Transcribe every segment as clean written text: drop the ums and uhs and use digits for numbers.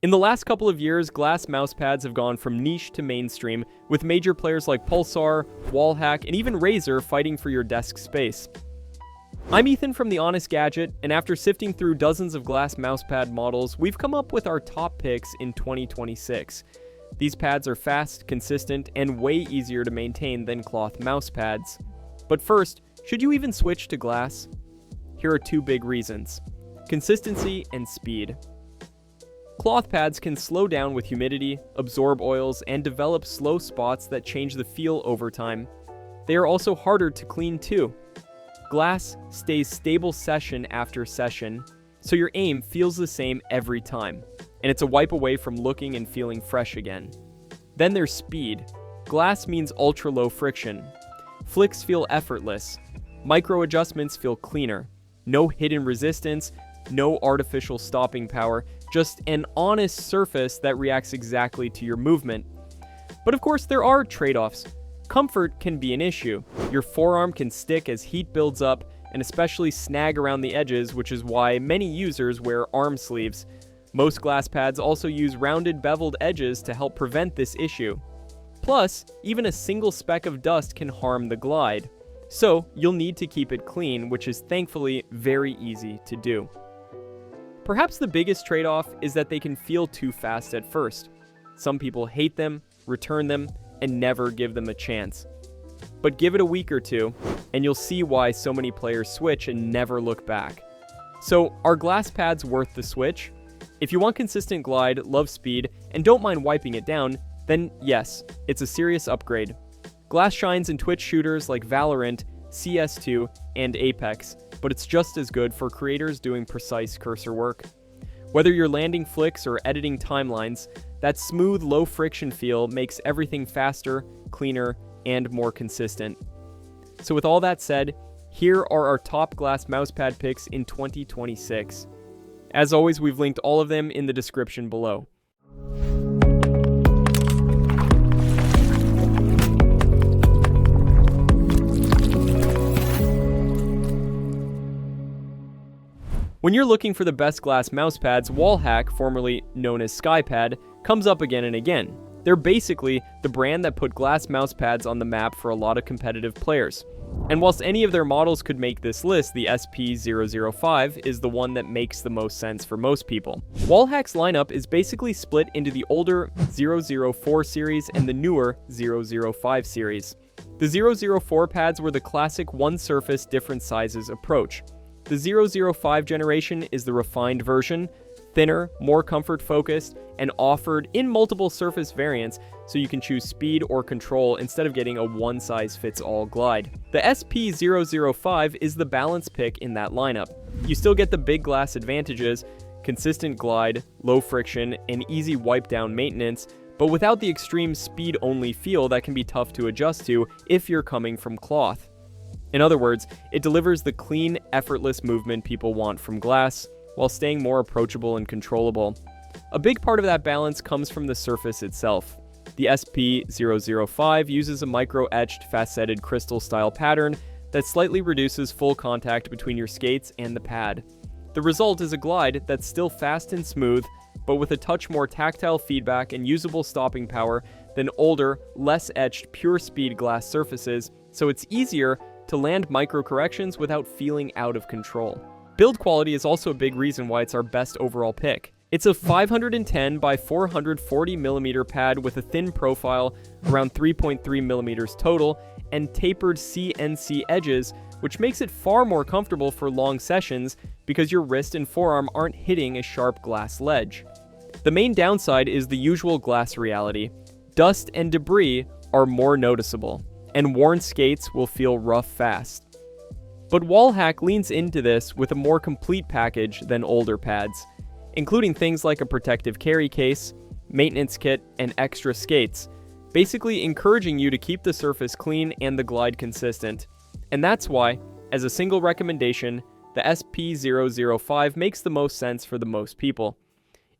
In the last couple of years, glass mousepads have gone from niche to mainstream, with major players like Pulsar, Wallhack, and even Razer fighting for your desk space. I'm Ethan from The Honest Gadget, and after sifting through dozens of glass mousepad models, we've come up with our top picks in 2026. These pads are fast, consistent, and way easier to maintain than cloth mousepads. But first, should you even switch to glass? Here are two big reasons: consistency and speed. Cloth pads can slow down with humidity, absorb oils, and develop slow spots that change the feel over time. They are also harder to clean too. Glass stays stable session after session, so your aim feels the same every time, and it's a wipe away from looking and feeling fresh again. Then there's speed. Glass means ultra low friction. Flicks feel effortless. Micro adjustments feel cleaner. No hidden resistance, no artificial stopping power, just an honest surface that reacts exactly to your movement. But of course, there are trade-offs. Comfort can be an issue. Your forearm can stick as heat builds up, and especially snag around the edges, which is why many users wear arm sleeves. Most glass pads also use rounded beveled edges to help prevent this issue. Plus, even a single speck of dust can harm the glide. So, you'll need to keep it clean, which is thankfully very easy to do. Perhaps the biggest trade-off is that they can feel too fast at first. Some people hate them, return them, and never give them a chance. But give it a week or two, and you'll see why so many players switch and never look back. So, are glass pads worth the switch? If you want consistent glide, love speed, and don't mind wiping it down, then yes, it's a serious upgrade. Glass shines in Twitch shooters like Valorant, CS2, and Apex, but it's just as good for creators doing precise cursor work. Whether you're landing flicks or editing timelines, that smooth, low-friction feel makes everything faster, cleaner, and more consistent. So with all that said, here are our top glass mousepad picks in 2026. As always, we've linked all of them in the description below. When you're looking for the best glass mousepads, Wallhack, formerly known as Skypad, comes up again and again. They're basically the brand that put glass mousepads on the map for a lot of competitive players. And whilst any of their models could make this list, the SP005 is the one that makes the most sense for most people. Wallhack's lineup is basically split into the older 004 series and the newer 005 series. The 004 pads were the classic one surface, different sizes approach. The 005 generation is the refined version, thinner, more comfort-focused, and offered in multiple surface variants, so you can choose speed or control instead of getting a one-size-fits-all glide. The SP005 is the balance pick in that lineup. You still get the big glass advantages, consistent glide, low friction, and easy wipe-down maintenance, but without the extreme speed-only feel that can be tough to adjust to if you're coming from cloth. In other words, it delivers the clean, effortless movement people want from glass, while staying more approachable and controllable. A big part of that balance comes from the surface itself. The SP005 uses a micro-etched, faceted crystal-style pattern that slightly reduces full contact between your skates and the pad. The result is a glide that's still fast and smooth, but with a touch more tactile feedback and usable stopping power than older, less etched, pure speed glass surfaces, so it's easier to land micro corrections without feeling out of control. Build quality is also a big reason why it's our best overall pick. It's a 510 by 440 mm pad with a thin profile, around 3.3 mm total, and tapered CNC edges, which makes it far more comfortable for long sessions because your wrist and forearm aren't hitting a sharp glass ledge. The main downside is the usual glass reality. Dust and debris are more noticeable, and worn skates will feel rough fast. But Wallhack leans into this with a more complete package than older pads, including things like a protective carry case, maintenance kit, and extra skates, basically encouraging you to keep the surface clean and the glide consistent. And that's why, as a single recommendation, the SP005 makes the most sense for the most people.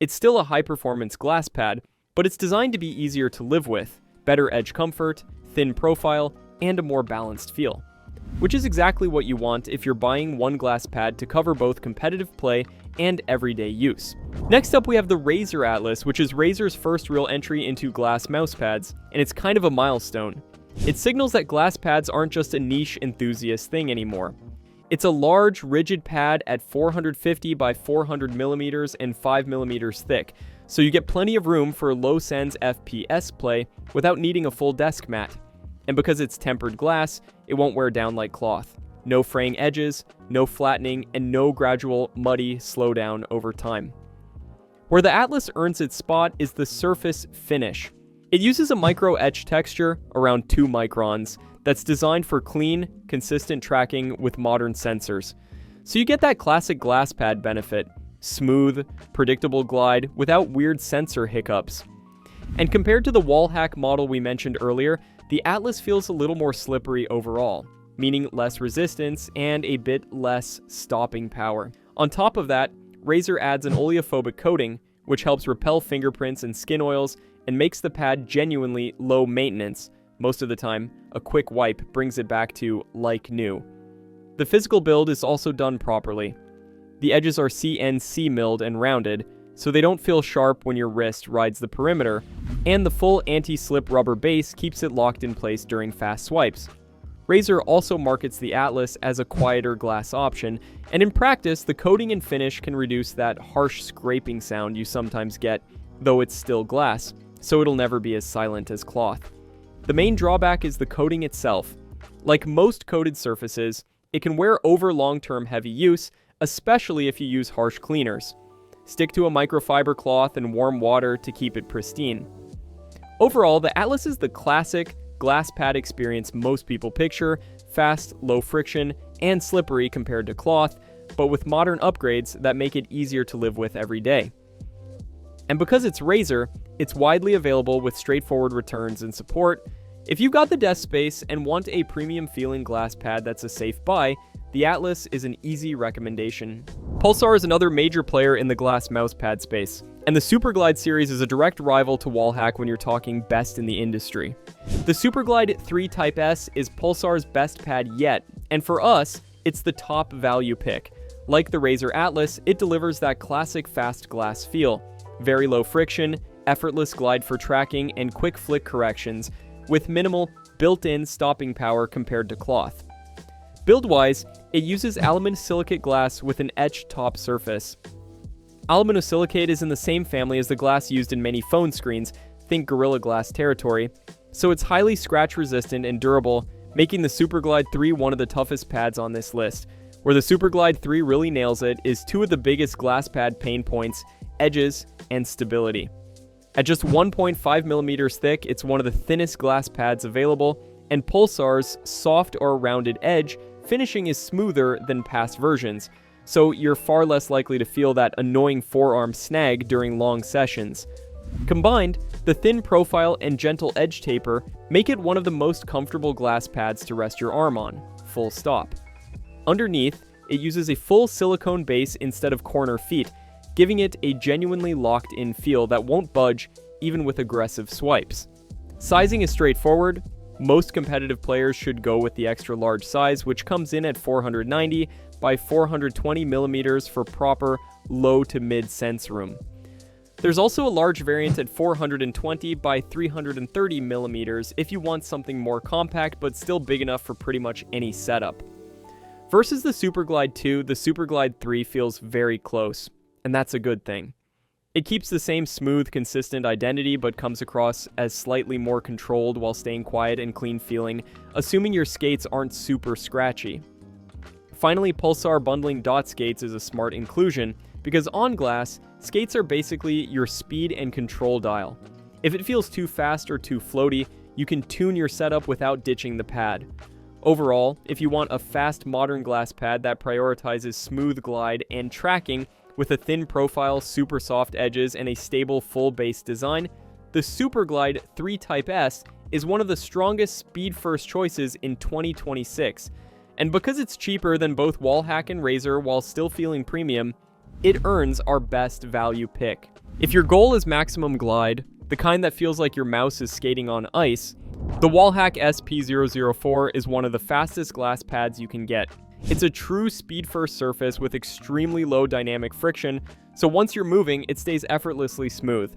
It's still a high-performance glass pad, but it's designed to be easier to live with, better edge comfort, thin profile, and a more balanced feel. Which is exactly what you want if you're buying one glass pad to cover both competitive play and everyday use. Next up, we have the Razer Atlas, which is Razer's first real entry into glass mousepads, and it's kind of a milestone. It signals that glass pads aren't just a niche enthusiast thing anymore. It's a large, rigid pad at 450 by 400 millimeters and 5 millimeters thick, so you get plenty of room for low-sens FPS play without needing a full desk mat. And because it's tempered glass, it won't wear down like cloth. No fraying edges, no flattening, and no gradual, muddy slowdown over time. Where the Atlas earns its spot is the surface finish. It uses a micro-etch texture, around 2 microns, that's designed for clean, consistent tracking with modern sensors. So you get that classic glass pad benefit, smooth, predictable glide without weird sensor hiccups. And compared to the Wallhack model we mentioned earlier, the Atlas feels a little more slippery overall, meaning less resistance and a bit less stopping power. On top of that, Razer adds an oleophobic coating, which helps repel fingerprints and skin oils and makes the pad genuinely low maintenance. Most of the time, a quick wipe brings it back to like new. The physical build is also done properly. The edges are CNC milled and rounded, so they don't feel sharp when your wrist rides the perimeter, and the full anti-slip rubber base keeps it locked in place during fast swipes. Razer also markets the Atlas as a quieter glass option, and in practice, the coating and finish can reduce that harsh scraping sound you sometimes get, though it's still glass, so it'll never be as silent as cloth. The main drawback is the coating itself. Like most coated surfaces, it can wear over long-term heavy use, especially if you use harsh cleaners. Stick to a microfiber cloth and warm water to keep it pristine. Overall, the Atlas is the classic glass pad experience most people picture, fast, low friction, and slippery compared to cloth, but with modern upgrades that make it easier to live with every day. And because it's Razer, it's widely available with straightforward returns and support. If you've got the desk space and want a premium feeling glass pad that's a safe buy, the Atlas is an easy recommendation. Pulsar is another major player in the glass mousepad space, and the Superglide series is a direct rival to Wallhack when you're talking best in the industry. The Superglide 3 Type S is Pulsar's best pad yet, and for us, it's the top value pick. Like the Razer Atlas, it delivers that classic fast glass feel. Very low friction, effortless glide for tracking, and quick flick corrections, with minimal built-in stopping power compared to cloth. Build-wise, it uses aluminosilicate glass with an etched top surface. Aluminosilicate is in the same family as the glass used in many phone screens, think Gorilla Glass territory, so it's highly scratch-resistant and durable, making the Superglide 3 one of the toughest pads on this list. Where the Superglide 3 really nails it is 2 of the biggest glass pad pain points, edges, and stability. At just 1.5 millimeters thick, it's one of the thinnest glass pads available, and Pulsar's soft or rounded edge finishing is smoother than past versions, so you're far less likely to feel that annoying forearm snag during long sessions. Combined, the thin profile and gentle edge taper make it one of the most comfortable glass pads to rest your arm on, full stop. Underneath, it uses a full silicone base instead of corner feet, giving it a genuinely locked-in feel that won't budge even with aggressive swipes. Sizing is straightforward. Most competitive players should go with the extra large size, which comes in at 490 by 420 millimeters for proper low to mid sense room. There's also a large variant at 420 by 330 millimeters if you want something more compact but still big enough for pretty much any setup. Versus the Superglide 2, the Superglide 3 feels very close, and that's a good thing. It keeps the same smooth, consistent identity, but comes across as slightly more controlled while staying quiet and clean feeling, assuming your skates aren't super scratchy. Finally, Pulsar bundling dot skates is a smart inclusion, because on glass, skates are basically your speed and control dial. If it feels too fast or too floaty, you can tune your setup without ditching the pad. Overall, if you want a fast modern glass pad that prioritizes smooth glide and tracking, with a thin profile, super soft edges, and a stable full base design, the Superglide 3 Type S is one of the strongest speed-first choices in 2026. And because it's cheaper than both Wallhack and Razer while still feeling premium, it earns our best value pick. If your goal is maximum glide, the kind that feels like your mouse is skating on ice, the Wallhack SP004 is one of the fastest glass pads you can get. It's a true speed-first surface with extremely low dynamic friction, so once you're moving, it stays effortlessly smooth.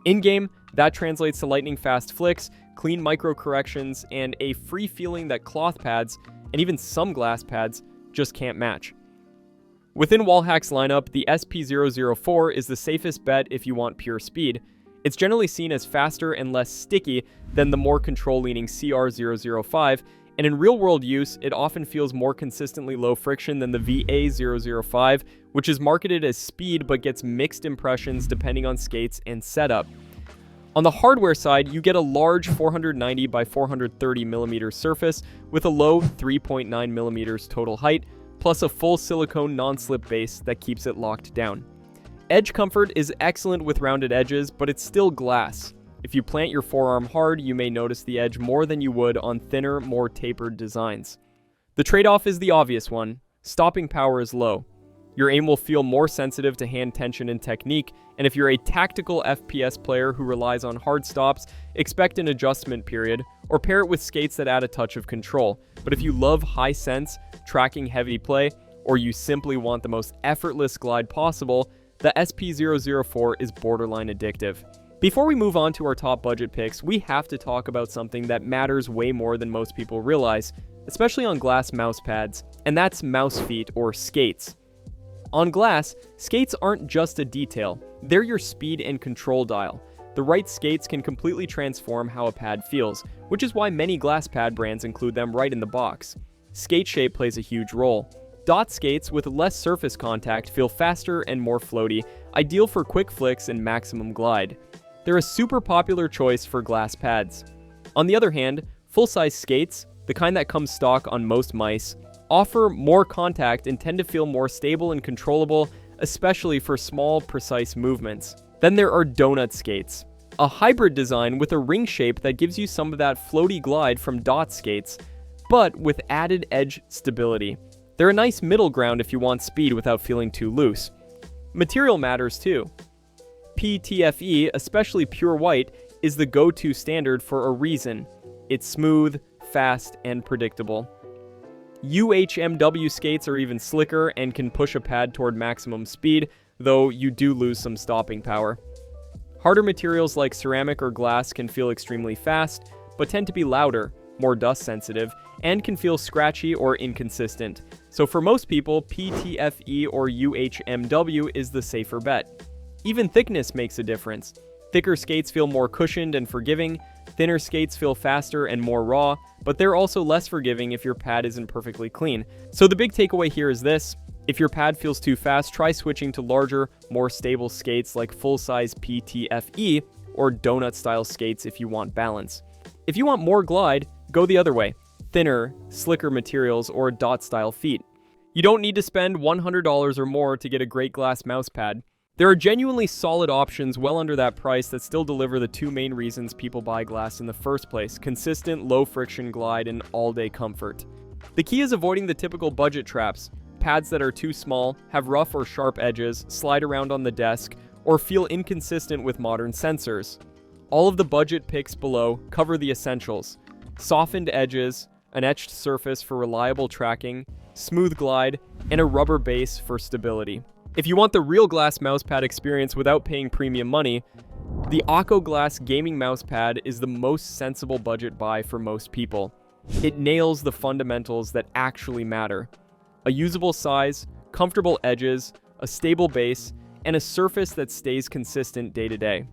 In-game, that translates to lightning-fast flicks, clean micro-corrections, and a free feeling that cloth pads, and even some glass pads, just can't match. Within Wallhack's lineup, the SP004 is the safest bet if you want pure speed. It's generally seen as faster and less sticky than the more control-leaning CR005, and in real-world use, it often feels more consistently low friction than the VA005, which is marketed as speed but gets mixed impressions depending on skates and setup. On the hardware side, you get a large 490 by 430 mm surface with a low 3.9 mm total height, plus a full silicone non-slip base that keeps it locked down. Edge comfort is excellent with rounded edges, but it's still glass. If you plant your forearm hard, you may notice the edge more than you would on thinner, more tapered designs. The trade-off is the obvious one. Stopping power is low. Your aim will feel more sensitive to hand tension and technique, and if you're a tactical FPS player who relies on hard stops, expect an adjustment period, or pair it with skates that add a touch of control. But if you love high sense, tracking heavy play, or you simply want the most effortless glide possible, the SP004 is borderline addictive. Before we move on to our top budget picks, we have to talk about something that matters way more than most people realize, especially on glass mouse pads, and that's mouse feet or skates. On glass, skates aren't just a detail, they're your speed and control dial. The right skates can completely transform how a pad feels, which is why many glass pad brands include them right in the box. Skate shape plays a huge role. Dot skates with less surface contact feel faster and more floaty, ideal for quick flicks and maximum glide. They're a super popular choice for glass pads. On the other hand, full-size skates, the kind that come stock on most mice, offer more contact and tend to feel more stable and controllable, especially for small, precise movements. Then there are donut skates, a hybrid design with a ring shape that gives you some of that floaty glide from dot skates, but with added edge stability. They're a nice middle ground if you want speed without feeling too loose. Material matters too. PTFE, especially pure white, is the go-to standard for a reason. It's smooth, fast, and predictable. UHMW skates are even slicker and can push a pad toward maximum speed, though you do lose some stopping power. Harder materials like ceramic or glass can feel extremely fast, but tend to be louder, more dust sensitive, and can feel scratchy or inconsistent. So for most people, PTFE or UHMW is the safer bet. Even thickness makes a difference. Thicker skates feel more cushioned and forgiving, thinner skates feel faster and more raw, but they're also less forgiving if your pad isn't perfectly clean. So the big takeaway here is this: if your pad feels too fast, try switching to larger, more stable skates like full-size PTFE or donut-style skates if you want balance. If you want more glide, go the other way: thinner, slicker materials or dot-style feet. You don't need to spend $100 or more to get a great glass mouse pad. There are genuinely solid options well under that price that still deliver the two main reasons people buy glass in the first place: consistent, low-friction glide and all-day comfort. The key is avoiding the typical budget traps: pads that are too small, have rough or sharp edges, slide around on the desk, or feel inconsistent with modern sensors. All of the budget picks below cover the essentials: softened edges, an etched surface for reliable tracking, smooth glide, and a rubber base for stability. If you want the real glass mousepad experience without paying premium money, the Akko Glass Gaming Mousepad is the most sensible budget buy for most people. It nails the fundamentals that actually matter: a usable size, comfortable edges, a stable base, and a surface that stays consistent day to day.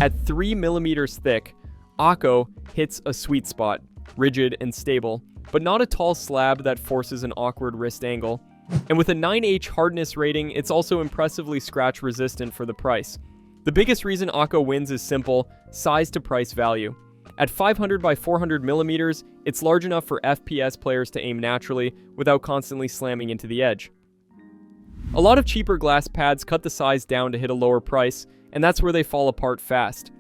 At 3 mm thick, Akko hits a sweet spot, rigid and stable, but not a tall slab that forces an awkward wrist angle. And with a 9H hardness rating, it's also impressively scratch resistant for the price. The biggest reason Akko wins is simple: size to price value. At 500 by 400 millimeters, it's large enough for FPS players to aim naturally without constantly slamming into the edge. A lot of cheaper glass pads cut the size down to hit a lower price, and that's where they fall apart fast.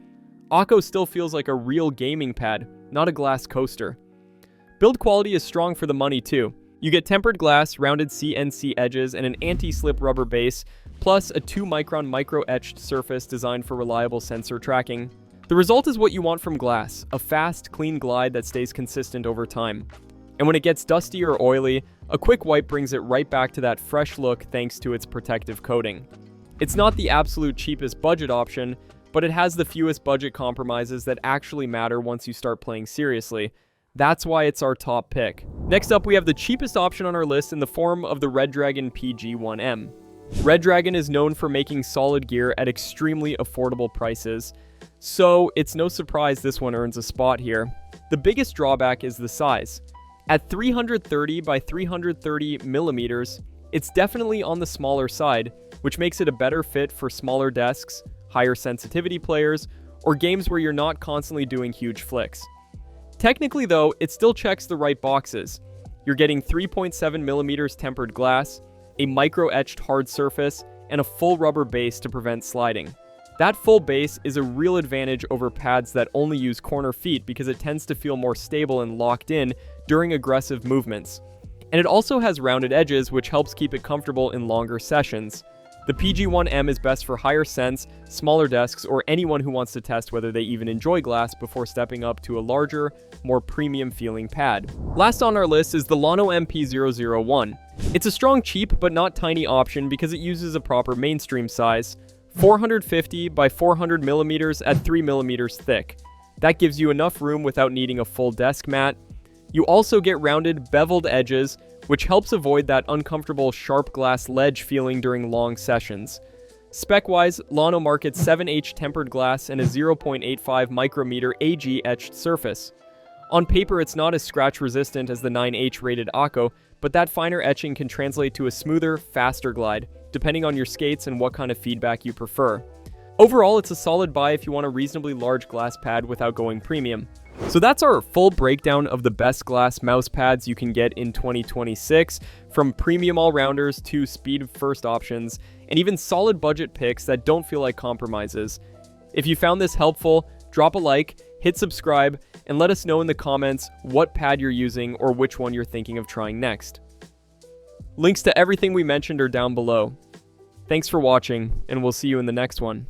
Akko still feels like a real gaming pad, not a glass coaster. Build quality is strong for the money too. You get tempered glass, rounded CNC edges, and an anti-slip rubber base, plus a 2-micron micro-etched surface designed for reliable sensor tracking. The result is what you want from glass: a fast, clean glide that stays consistent over time. And when it gets dusty or oily, A quick wipe brings it right back to that fresh look thanks to its protective coating. It's not the absolute cheapest budget option, but it has the fewest budget compromises that actually matter once you start playing seriously. That's why it's our top pick. Next up, we have the cheapest option on our list in the form of the Redragon PG1M. Redragon is known for making solid gear at extremely affordable prices, so it's no surprise this one earns a spot here. The biggest drawback is the size. At 330 by 330 millimeters, it's definitely on the smaller side, which makes it a better fit for smaller desks, higher sensitivity players, or games where you're not constantly doing huge flicks. Technically though, it still checks the right boxes. You're getting 3.7 millimeters tempered glass, a micro-etched hard surface, and a full rubber base to prevent sliding. That full base is a real advantage over pads that only use corner feet because it tends to feel more stable and locked in during aggressive movements. And it also has rounded edges, which helps keep it comfortable in longer sessions. The PG1M is best for higher sense, smaller desks, or anyone who wants to test whether they even enjoy glass before stepping up to a larger, more premium feeling pad. Last on our list is the Llano MP001. It's a strong, cheap, but not tiny option because it uses a proper mainstream size, 450 by 400 millimeters at 3 millimeters thick. That gives you enough room without needing a full desk mat. You also get rounded, beveled edges, which helps avoid that uncomfortable sharp glass ledge feeling during long sessions. Spec-wise, Llano markets 7H tempered glass and a 0.85 micrometer AG etched surface. On paper, it's not as scratch-resistant as the 9H rated Akko, but that finer etching can translate to a smoother, faster glide, depending on your skates and what kind of feedback you prefer. Overall, it's a solid buy if you want a reasonably large glass pad without going premium. So that's our full breakdown of the best glass mouse pads you can get in 2026, from premium all-rounders to speed-first options, and even solid budget picks that don't feel like compromises. If you found this helpful, drop a like, hit subscribe, and let us know in the comments what pad you're using or which one you're thinking of trying next. Links to everything we mentioned are down below. Thanks for watching, and we'll see you in the next one.